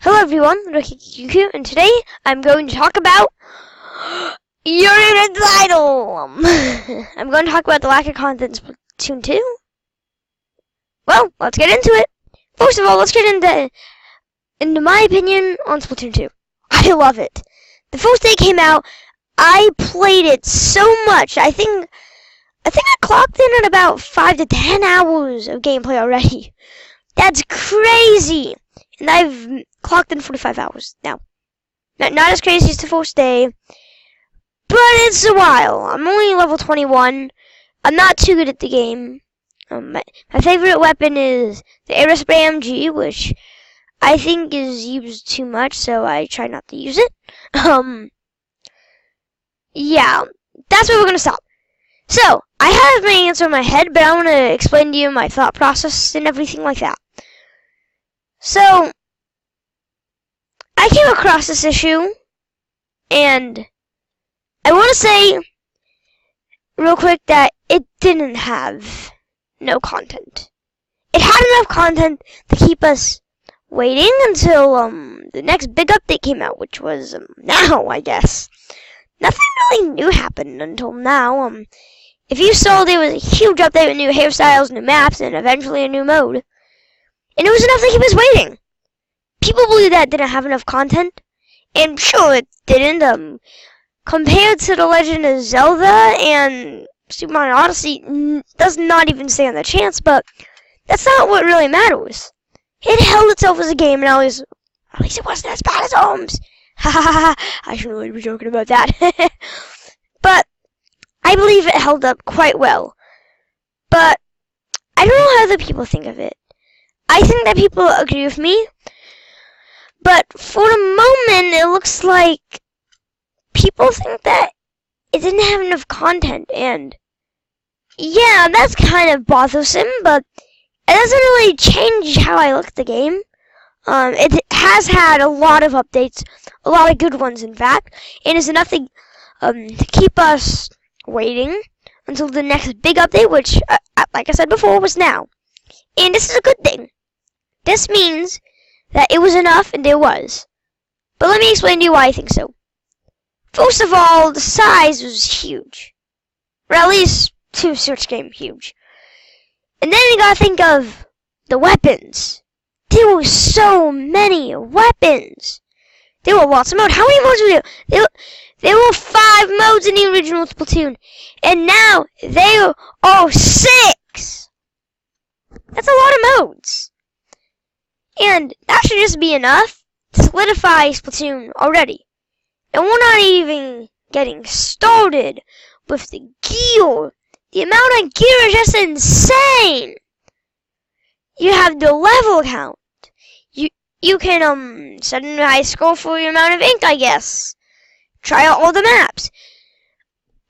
Hello everyone, Ricky, and today I'm going to talk about your title. I'm going to talk about the lack of content in Splatoon 2. Well, let's get into it. First of all, let's get into my opinion on Splatoon 2. I love it. The first day it came out, I played it so much. I think I clocked in at about 5 to 10 hours of gameplay already. That's crazy. And I've clocked in 45 hours now. Not as crazy as the first day, but it's a while. I'm only level 21. I'm not too good at the game. My favorite weapon is the Aerospace AMG, which I think is used too much, so I try not to use it. Yeah, that's where we're going to stop. So, I have my answer in my head, but I want to explain to you my thought process and everything like that. So, I came across this issue, and I want to say real quick that it didn't have no content. It had enough content to keep us waiting until the next big update came out, which was now, I guess. Nothing really new happened until now. If you saw, there was a huge update with new hairstyles, new maps, and eventually a new mode. And it was enough to keep us waiting. People believe that didn't have enough content, and sure it didn't. Compared to The Legend of Zelda and Super Mario Odyssey, does not even stand a chance, but that's not what really matters. It held itself as a game, and at least it wasn't as bad as Ohms. Ha ha ha ha, I shouldn't really be joking about that. But I believe it held up quite well. But I don't know how other people think of it. I think that people agree with me, but for the moment, it looks like people think that it didn't have enough content, and yeah, that's kind of bothersome, but it doesn't really change how I look at the game. It has had a lot of updates, a lot of good ones, in fact, and it's enough to keep us waiting until the next big update, which, like I said before, was now. And this is a good thing. This means that it was enough, and there was. But let me explain to you why I think so. First of all, the size was huge. Or at least, to Search Game, huge. And then you gotta think of the weapons. There were so many weapons. There were lots of modes. How many modes were there? There were 5 modes in the original Splatoon. And now, there are 6. That's a lot of modes. And that should just be enough to solidify Splatoon already. And we're not even getting started with the gear. The amount of gear is just insane. You have the level count. You can set a high score for your amount of ink, I guess. Try out all the maps.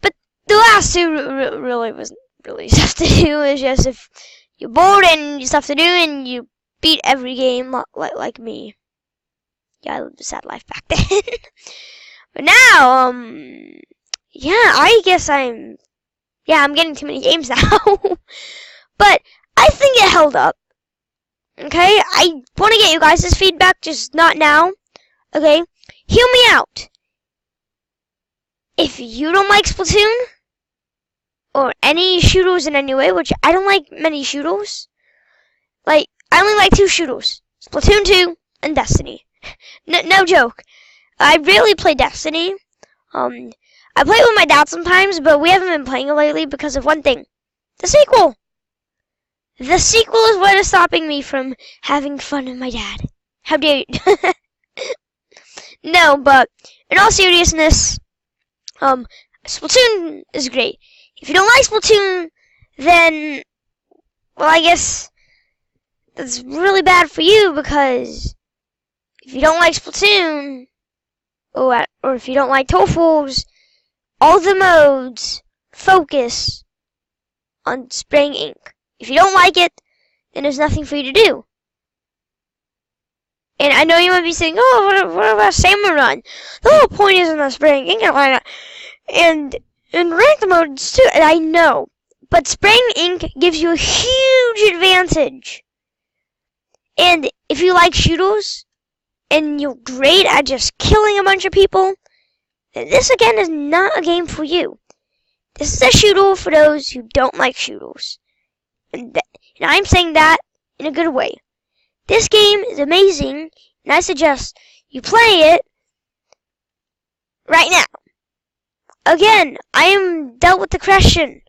But the last two really wasn't really stuff to do. It's just if you're bored and you stuff to do and you beat every game like me. Yeah, I lived a sad life back then. But now, yeah, I guess I'm getting too many games now. But I think it held up. Okay, I want to get you guys' feedback, just not now. Okay, hear me out. If you don't like Splatoon, or any shooters in any way, which I don't like many shooters, like, I only like 2 shooters, Splatoon 2 and Destiny. No joke. I rarely play Destiny. I play it with my dad sometimes, but we haven't been playing it lately because of one thing. The sequel. The sequel is what is stopping me from having fun with my dad. How dare you? No, but in all seriousness, Splatoon is great. If you don't like Splatoon, then, well, I guess that's really bad for you, because if you don't like Splatoon, or if you don't like Tofals, all the modes focus on spraying ink. If you don't like it, then there's nothing for you to do. And I know you might be saying, oh, what about Salmon Run? The whole point isn't on spraying ink and ranked modes too, and I know. But spraying ink gives you a huge advantage. And if you like shooters, and you're great at just killing a bunch of people, then this again is not a game for you. This is a shoot'em for those who don't like shoot'ems. And I'm saying that in a good way. This game is amazing, and I suggest you play it right now. Again, I am dealt with the question.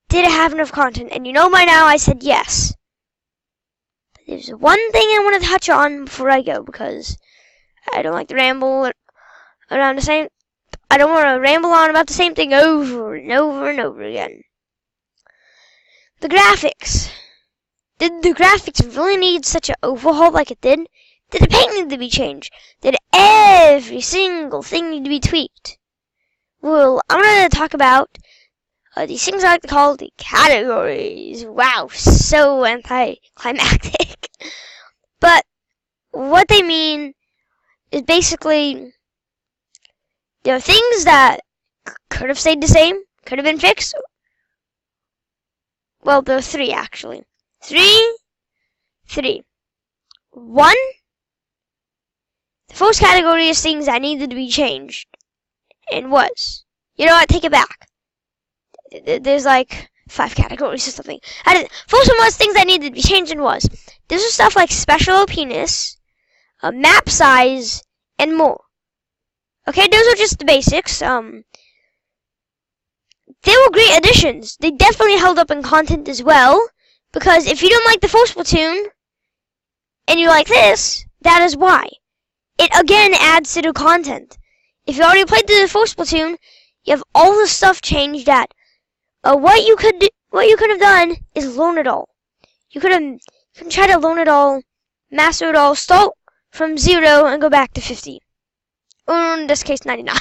Did it have enough content? And you know by now I said yes. But there's one thing I want to touch on before I go, because I don't like to ramble around the same... I don't want to ramble on about the same thing over and over and over again. The graphics. Did the graphics really need such an overhaul like it did? Did the paint need to be changed? Did every single thing need to be tweaked? Well, I'm going to talk about these things I like to call the categories. Wow, so anticlimactic. But what they mean is basically there are things that could have stayed the same, could have been fixed. Well, there are three actually. Three. One, the first category is things that needed to be changed. And was. You know what? Take it back. There's like 5 categories or something. First one was things that needed to be changed and was. This was stuff like special penis, map size, and more. Okay, those are just the basics. They were great additions. They definitely held up in content as well. Because if you don't like the first Splatoon, and you like this, that is why. It again adds to the content. If you already played the first Splatoon, you have all the stuff changed that. What you could have done is learn it all. You can try to learn it all, master it all, start from 0 and go back to 50. Or in this case, 99.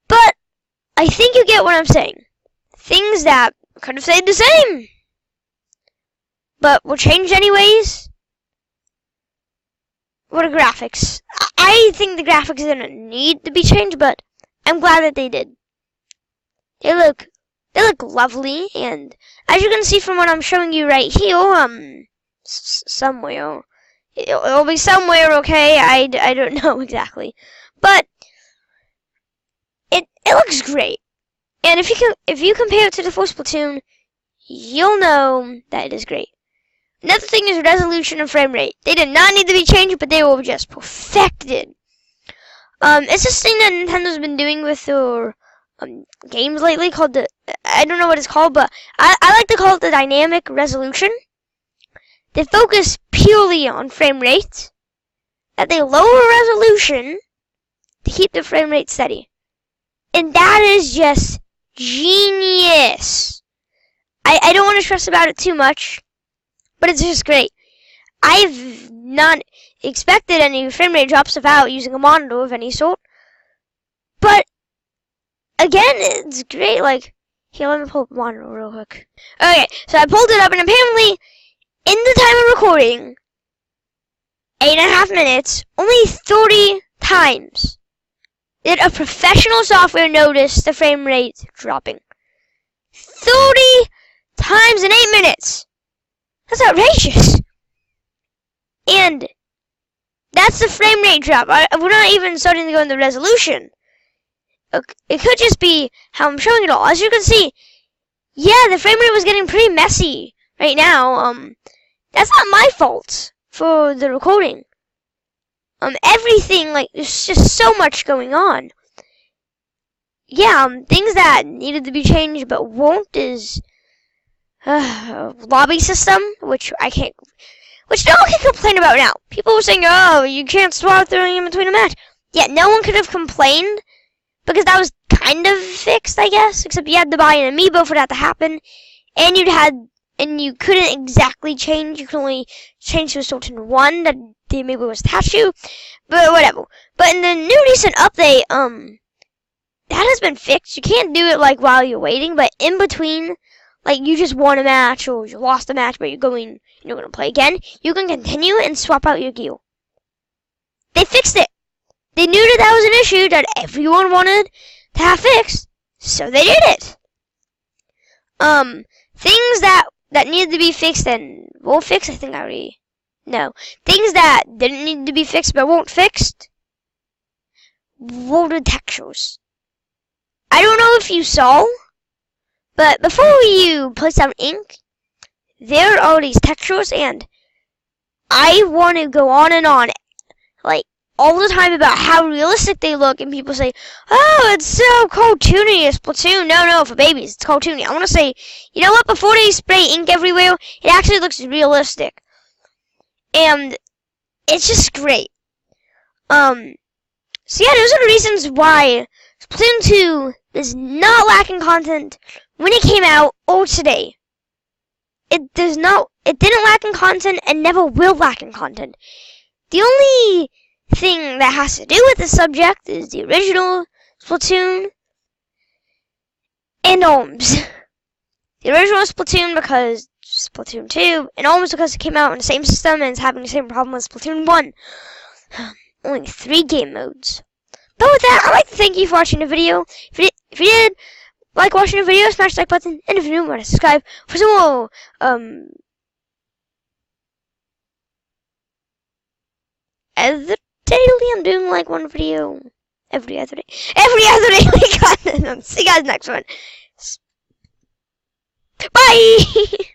But I think you get what I'm saying. Things that could have stayed the same, but were changed anyways. What are graphics? I think the graphics didn't need to be changed, but I'm glad that they did. They look lovely, and as you can see from what I'm showing you right here, somewhere. It'll be somewhere, okay? I don't know exactly. But it looks great. And if you compare it to the first Splatoon, you'll know that it is great. Another thing is resolution and frame rate. They did not need to be changed, but they were just perfected. It's this thing that Nintendo's been doing with their games lately called the... I don't know what it's called, but I like to call it the dynamic resolution. They focus purely on frame rate, that they lower resolution to keep the frame rate steady. And that is just genius. I don't want to stress about it too much, but it's just great. I've not expected any frame rate drops without using a monitor of any sort. But, again, it's great. Like, here, let me pull up the monitor real quick. Okay, so I pulled it up, and apparently, in the time of recording, 8.5 minutes, only 30 times did a professional software notice the frame rate dropping. 30 times in 8 minutes! That's outrageous! And that's the frame rate drop. We're not even starting to go into resolution. It could just be how I'm showing it all. As you can see, yeah, the frame rate was getting pretty messy right now. That's not my fault for the recording. Everything, like, there's just so much going on. Yeah, things that needed to be changed but won't is lobby system, which no one can complain about now. People were saying, oh, you can't swap throwing in between a match. Yeah, no one could have complained because that was kind of fixed, I guess, except you had to buy an amiibo for that to happen, and you couldn't exactly change. You could only change to a certain one that the amiibo was attached to, but whatever. But in the new recent update, that has been fixed. You can't do it like while you're waiting, but in between, like you just won a match or you lost a match, but you're going to play again, you can continue and swap out your gear. They fixed it. They knew that was an issue that everyone wanted to have fixed, so they did it. Things that needed to be fixed and were fixed, I think I already No. Things that didn't need to be fixed but weren't fixed. Loaded textures. I don't know if you saw, but before you place down ink, there are these textures, and I want to go on and on, like, all the time about how realistic they look, and people say, oh, it's so cartoony, it's Splatoon. No, for babies, it's cartoony. I want to say, you know what, before they spray ink everywhere, it actually looks realistic. And it's just great. So yeah, those are the reasons why Splatoon 2 is not lacking content when it came out or today. It didn't lack in content and never will lack in content. The only thing that has to do with the subject is the original Splatoon and Ohms. The original Splatoon because Splatoon 2, and Ohms because it came out on the same system and is having the same problem as Splatoon 1. Only 3 game modes. But with that, I'd like to thank you for watching the video. If you did like watching the video, smash the like button, and if you're new, want to subscribe for some more daily. I'm doing like one video every other day. See you guys next one. Bye.